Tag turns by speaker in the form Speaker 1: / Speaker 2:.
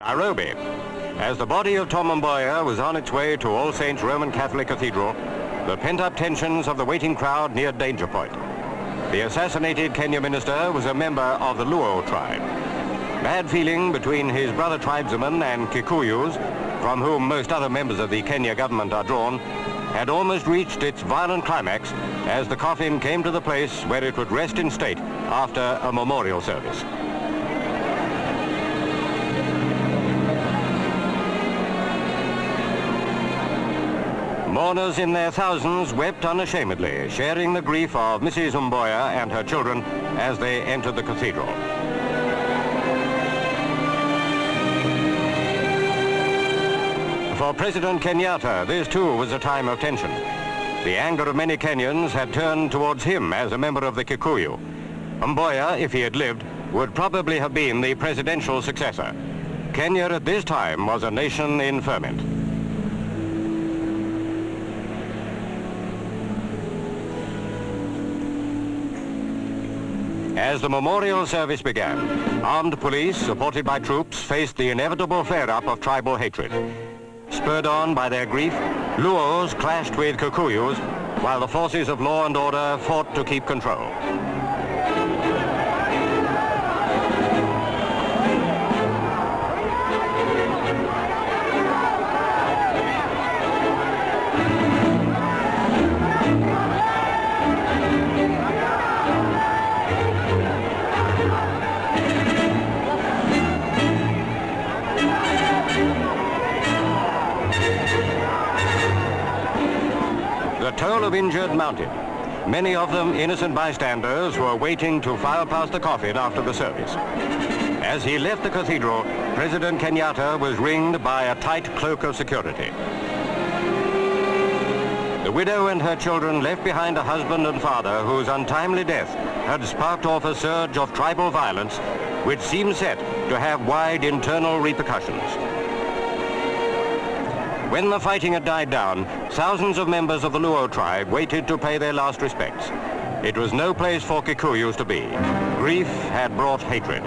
Speaker 1: Nairobi. As the body of Tom Mboya was on its way to All Saints Roman Catholic Cathedral, the pent-up tensions of the waiting crowd neared danger point. The assassinated Kenya minister was a member of the Luo tribe. Bad feeling between his brother tribesmen and Kikuyus, from whom most other members of the Kenya government are drawn, had almost reached its violent climax as the coffin came to the place where it would rest in state after a memorial service. Mourners in their thousands wept unashamedly, sharing the grief of Mrs. Mboya and her children as they entered the cathedral. For President Kenyatta, this too was a time of tension. The anger of many Kenyans had turned towards him as a member of the Kikuyu. Mboya, if he had lived, would probably have been the presidential successor. Kenya at this time was a nation in ferment. As the memorial service began, armed police, supported by troops, faced the inevitable flare-up of tribal hatred. Spurred on by their grief, Luos clashed with Kikuyus, while the forces of law and order fought to keep control. The toll of injured mounted, many of them innocent bystanders who were waiting to file past the coffin after the service. As he left the cathedral, President Kenyatta was ringed by a tight cloak of security. The widow and her children left behind a husband and father whose untimely death had sparked off a surge of tribal violence which seemed set to have wide internal repercussions. When the fighting had died down, thousands of members of the Luo tribe waited to pay their last respects. It was no place for Kikuyus to be. Grief had brought hatred.